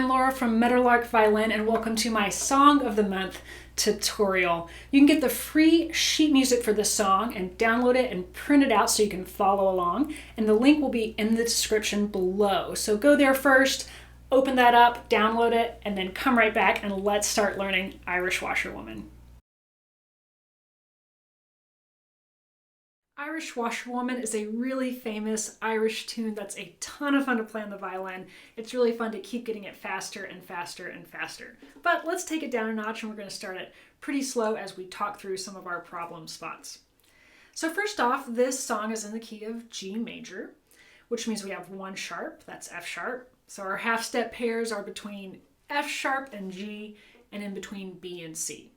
I'm Laura from Meadowlark Violin, and welcome to my Song of the Month tutorial. You can get the free sheet music for this song and download it and print it out so you can follow along, and the link will be in the description below. So go there first, open that up, download it, and then come right back and let's start learning Irish Washerwoman. Irish Washerwoman is a really famous Irish tune that's a ton of fun to play on the violin. It's really fun to keep getting it faster and faster and faster. But let's take it down a notch, and we're going to start it pretty slow as we talk through some of our problem spots. So first off, this song is in the key of G major, which means we have one sharp, that's F sharp. So our half step pairs are between F sharp and G, and in between B and C.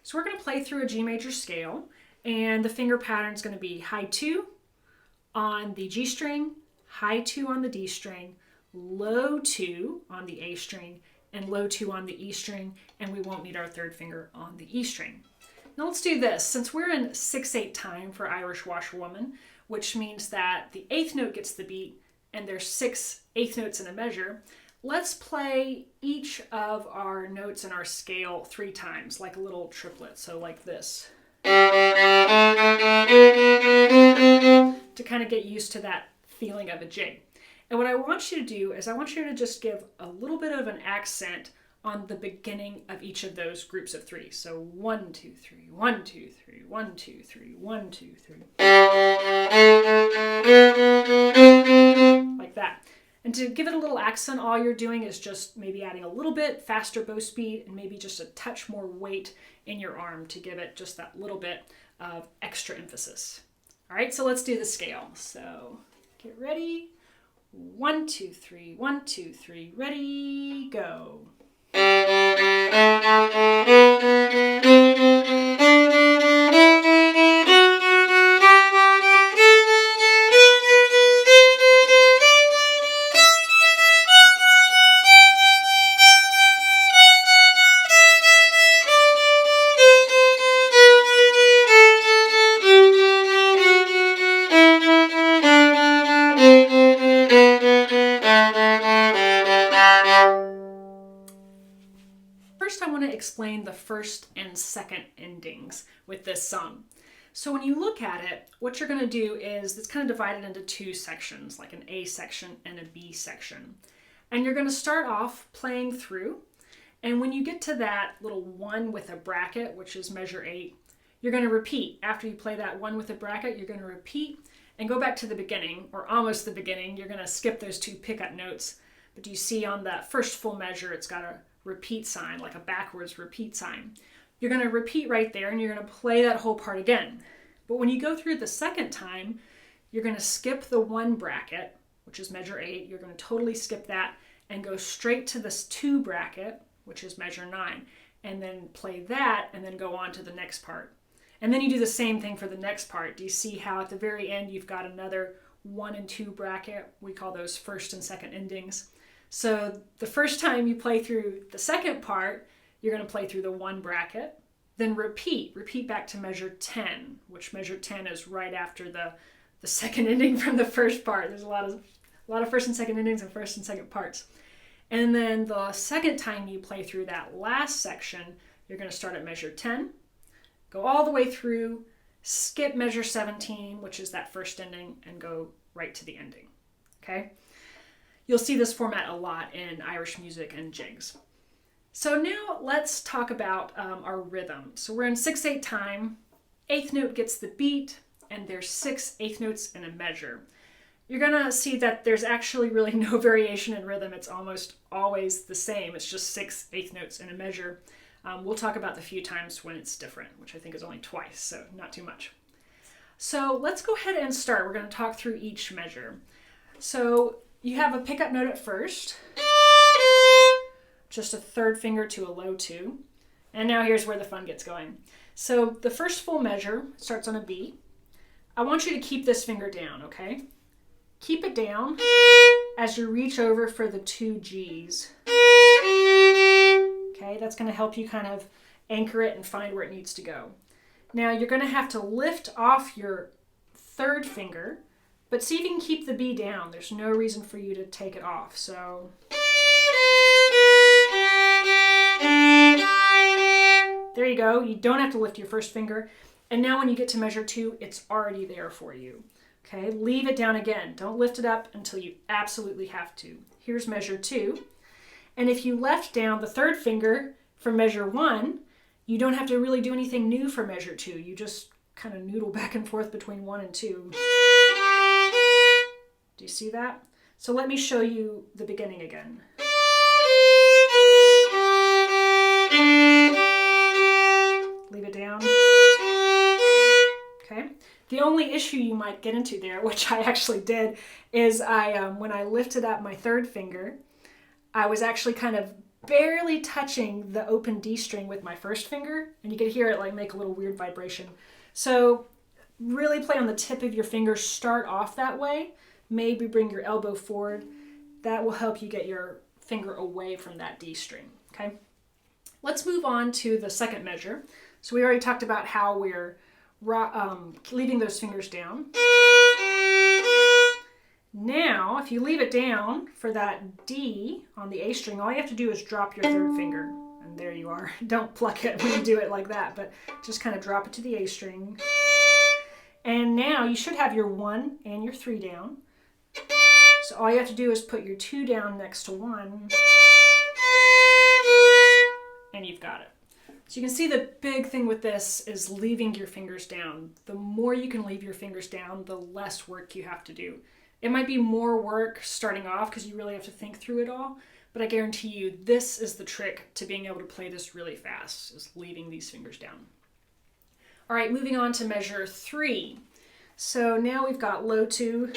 So we're going to play through a G major scale. And the finger pattern is going to be high 2 on the G string, high 2 on the D string, low 2 on the A string, and low 2 on the E string, and we won't need our third finger on the E string. Now let's do this. Since we're in 6/8 time for Irish Washerwoman, which means that the 8th note gets the beat, and there's 6 eighth notes in a measure, let's play each of our notes in our scale 3 times, like a little triplet, so like this. To kind of get used to that feeling of a jig. And what I want you to do is I want you to just give a little bit of an accent on the beginning of each of those groups of 3. So 1, 2, 3, 1, 2, 3, 1, 2, 3, 1, 2, 3. Like that. And to give it a little accent, all you're doing is just maybe adding a little bit faster bow speed and maybe just a touch more weight in your arm to give it just that little bit of extra emphasis. All right, so let's do the scale. So get ready. 1, 2, 3, 1, 2, 3, ready, go. First, I want to explain the first and second endings with this song. So when you look at it, what you're going to do is it's kind of divided into 2 sections, like an A section and a B section. And you're going to start off playing through. And when you get to that little 1 with a bracket, which is measure 8, you're going to repeat. After you play that 1 with a bracket, you're going to repeat and go back to the beginning, or almost the beginning. You're going to skip those 2 pickup notes. But do you see on that first full measure, it's got a repeat sign, like a backwards repeat sign. You're going to repeat right there, and you're going to play that whole part again. But when you go through the second time, you're going to skip the 1 bracket, which is measure 8. You're going to totally skip that and go straight to this 2 bracket, which is measure 9, and then play that and then go on to the next part. And then you do the same thing for the next part. Do you see how at the very end you've got another 1 and 2 bracket? We call those first and second endings. So the first time you play through the second part, you're going to play through the 1 bracket, then repeat back to measure 10, which measure 10 is right after the second ending from the first part. There's a lot of first and second endings and first and second parts. And then the second time you play through that last section, you're going to start at measure 10, go all the way through, skip measure 17, which is that first ending, and go right to the ending. Okay? You'll see this format a lot in Irish music and jigs. So now let's talk about our rhythm. So we're in 6/8 time, 8th note gets the beat, and there's 6 eighth notes in a measure. You're gonna see that there's actually really no variation in rhythm. It's almost always the same. It's just 6 eighth notes in a measure. We'll talk about the few times when it's different, which I think is only twice, so not too much. So let's go ahead and start. We're gonna talk through each measure. So you have a pickup note at first, just a 3rd finger to a low 2. And now here's where the fun gets going. So the first full measure starts on a B. I want you to keep this finger down, okay? Keep it down as you reach over for the 2 G's. Okay, that's going to help you kind of anchor it and find where it needs to go. Now you're going to have to lift off your 3rd finger, but see if you can keep the B down. There's no reason for you to take it off. So go. You don't have to lift your first finger. And now when you get to measure 2, it's already there for you. Okay, leave it down again. Don't lift it up until you absolutely have to. Here's measure 2. And if you left down the third finger for measure 1, you don't have to really do anything new for measure 2. You just kind of noodle back and forth between 1 and 2. Do you see that? So let me show you the beginning again. Leave it down. Okay. The only issue you might get into there, which I actually did, is when I lifted up my third finger, I was actually kind of barely touching the open D string with my first finger, and you could hear it like make a little weird vibration. So really play on the tip of your finger, start off that way, maybe bring your elbow forward. That will help you get your finger away from that D string, okay? Let's move on to the second measure. So we already talked about how we're leaving those fingers down. Now, if you leave it down for that D on the A string, all you have to do is drop your third finger. And there you are. Don't pluck it when you do it like that, but just kind of drop it to the A string. And now you should have your 1 and your 3 down. So all you have to do is put your 2 down next to 1. And you've got it. So you can see the big thing with this is leaving your fingers down. The more you can leave your fingers down, the less work you have to do. It might be more work starting off because you really have to think through it all, but I guarantee you this is the trick to being able to play this really fast, is leaving these fingers down. All right, moving on to measure 3. So now we've got low 2.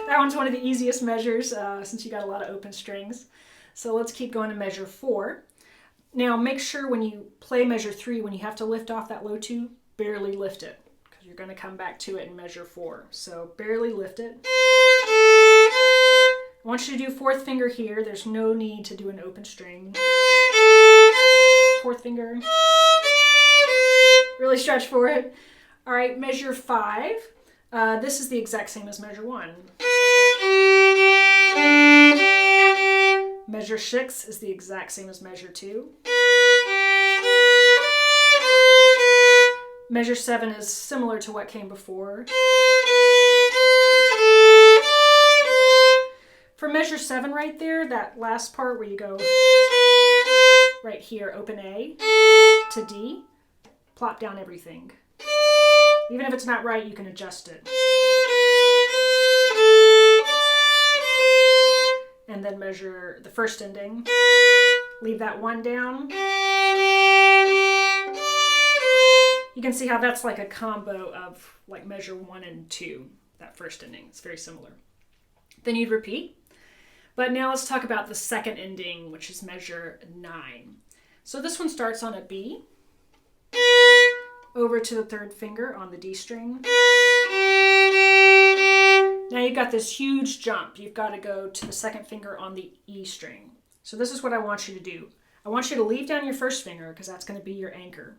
That one's one of the easiest measures since you got a lot of open strings. So let's keep going to measure 4. Now make sure when you play measure 3, when you have to lift off that low 2, barely lift it, because you're going to come back to it in measure 4. So barely lift it. I want you to do 4th finger here. There's no need to do an open string. 4th finger. Really stretch for it. All right, measure 5. This is the exact same as measure 1. Measure 6 is the exact same as measure 2. Measure 7 is similar to what came before. For measure 7 right there, that last part where you go right here, open A to D, plop down everything. Even if it's not right, you can adjust it. And then measure the first ending. Leave that 1 down. You can see how that's like a combo of like measure 1 and 2, that first ending. It's very similar. Then you'd repeat. But now let's talk about the second ending, which is measure 9. So this one starts on a B, over to the third finger on the D string. Now you've got this huge jump. You've got to go to the second finger on the E string. So this is what I want you to do. I want you to leave down your first finger because that's going to be your anchor.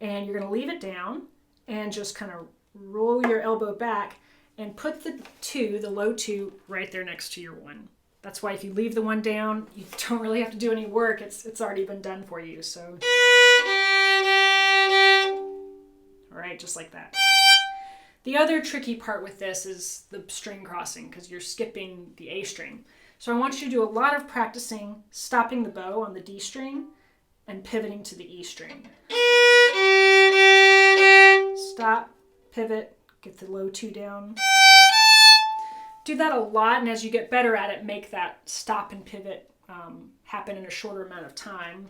And you're going to leave it down and just kind of roll your elbow back and put the 2, the low 2, right there next to your 1. That's why if you leave the 1 down, you don't really have to do any work. It's already been done for you. So, all right, just like that. The other tricky part with this is the string crossing because you're skipping the A string. So I want you to do a lot of practicing stopping the bow on the D string and pivoting to the E string. Stop, pivot, get the low 2 down. Do that a lot, and as you get better at it, make that stop and pivot happen in a shorter amount of time.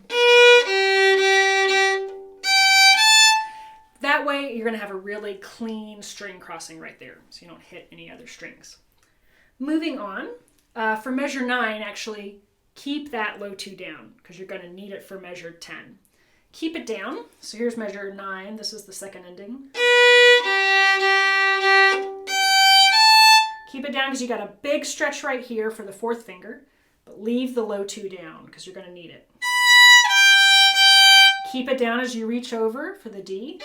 That way, you're going to have a really clean string crossing right there, so you don't hit any other strings. Moving on, for measure 9, actually, keep that low 2 down, because you're going to need it for measure 10. Keep it down. So here's measure 9. This is the second ending. Keep it down because you got a big stretch right here for the 4th finger, but leave the low 2 down because you're going to need it. Keep it down as you reach over for the D.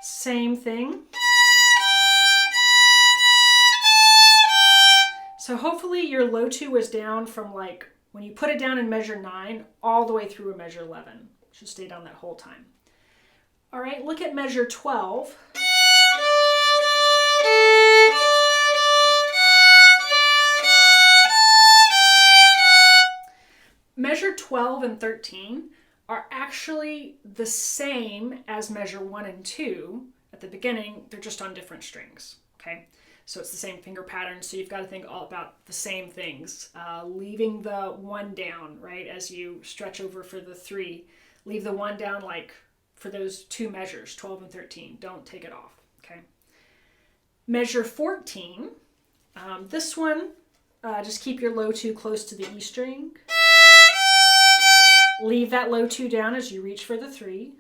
Same thing. So hopefully your low 2 was down from like When you put it down in measure 9, all the way through a measure 11. It should stay down that whole time. All right, look at measure 12. Measure 12 and 13 are actually the same as measure 1 and 2 at the beginning. They're just on different strings, okay? So it's the same finger pattern, so you've got to think all about the same things. Leaving the 1 down, right, as you stretch over for the 3. Leave the 1 down like for those 2 measures, 12 and 13. Don't take it off, okay? Measure 14, this one, just keep your low 2 close to the E string. Leave that low 2 down as you reach for the 3.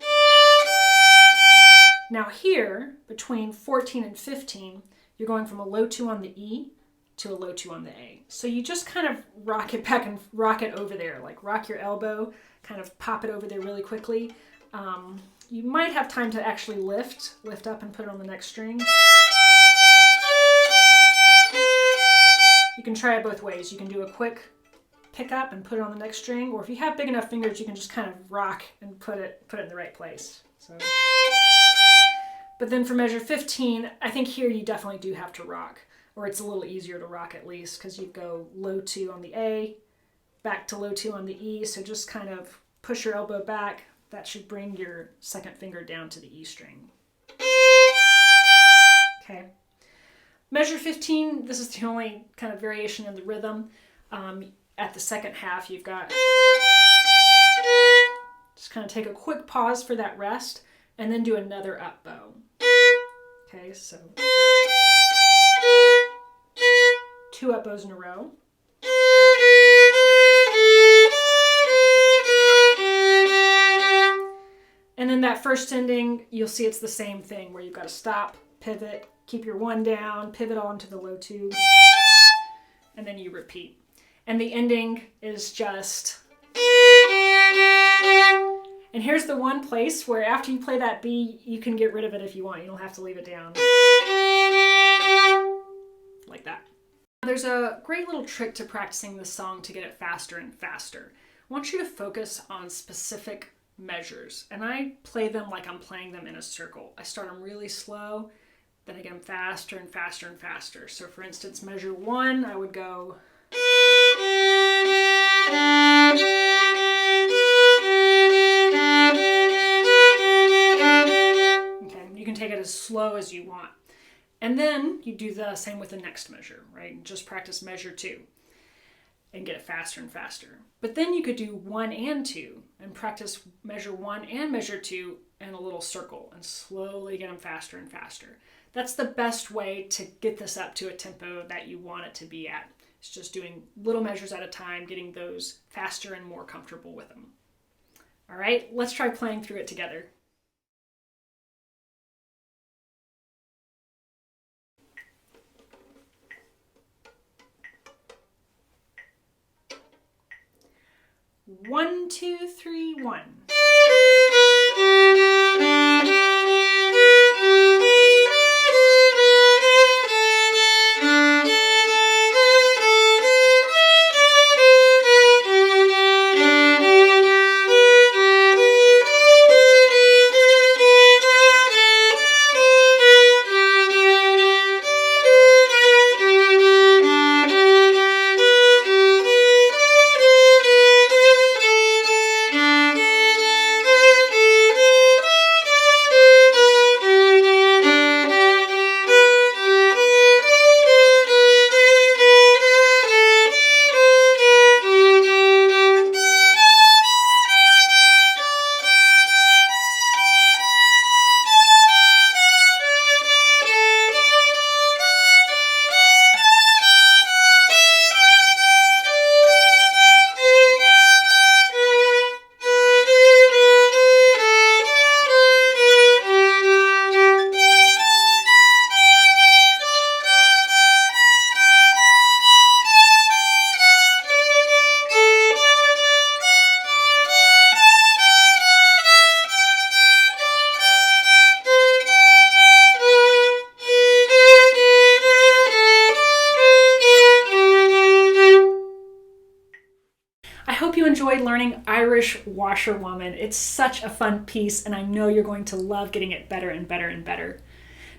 Now here, between 14 and 15, you're going from a low 2 on the E to a low 2 on the A. So you just kind of rock it back and rock it over there, like rock your elbow, kind of pop it over there really quickly. You might have time to actually lift up and put it on the next string. You can try it both ways. You can do a quick pick up and put it on the next string, or if you have big enough fingers, you can just kind of rock and put it in the right place. So. But then for measure 15, I think here you definitely do have to rock, or it's a little easier to rock at least, because you go low 2 on the A, back to low 2 on the E, so just kind of push your elbow back. That should bring your second finger down to the E string. Okay. Measure 15, this is the only kind of variation in the rhythm. At the second half, you've got, just kind of take a quick pause for that rest, and then do another up bow. Okay, so 2 up bows in a row. And then that first ending, you'll see it's the same thing, where you've got to stop, pivot, keep your 1 down, pivot onto the low 2, and then you repeat. And the ending is just... And here's the one place where after you play that B, you can get rid of it if you want. You don't have to leave it down. Like that. There's a great little trick to practicing this song to get it faster and faster. I want you to focus on specific measures. And I play them like I'm playing them in a circle. I start them really slow, then I get them faster and faster and faster. So for instance, measure 1, I would go... Okay, you can take it as slow as you want. And then you do the same with the next measure, right? Just practice measure 2 and get it faster and faster. But then you could do 1 and 2 and practice measure 1 and measure 2 in a little circle and slowly get them faster and faster. That's the best way to get this up to a tempo that you want it to be at. It's just doing little measures at a time, getting those faster and more comfortable with them. All right, let's try playing through it together. One, two, three, 1. you enjoyed learning Irish Washerwoman. It's such a fun piece, and I know you're going to love getting it better and better and better.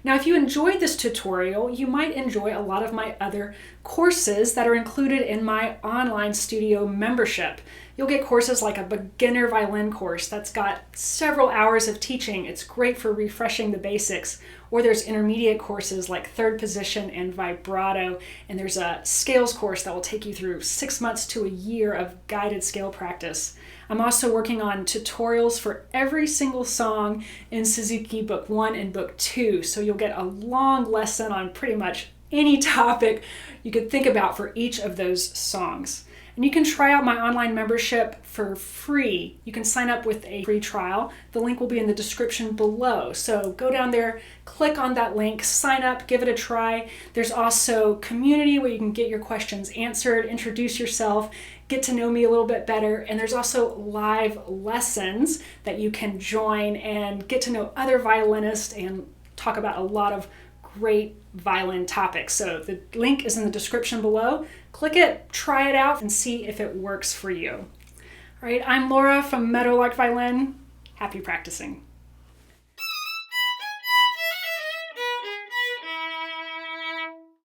Now, if you enjoyed this tutorial, you might enjoy a lot of my other courses that are included in my online studio membership. You'll get courses like a beginner violin course that's got several hours of teaching. It's great for refreshing the basics. Or there's intermediate courses like third position and vibrato. And there's a scales course that will take you through 6 months to a year of guided scale practice. I'm also working on tutorials for every single song in Suzuki Book 1 and Book 2. So you'll get a long lesson on pretty much any topic you could think about for each of those songs. And you can try out my online membership for free. You can sign up with a free trial. The link will be in the description below. So go down there, click on that link, sign up, give it a try. There's also community where you can get your questions answered, introduce yourself, get to know me a little bit better. And there's also live lessons that you can join and get to know other violinists and talk about a lot of great violin topics. So the link is in the description below. Click it, try it out, and see if it works for you. All right, I'm Laura from Meadowlark Violin. Happy practicing.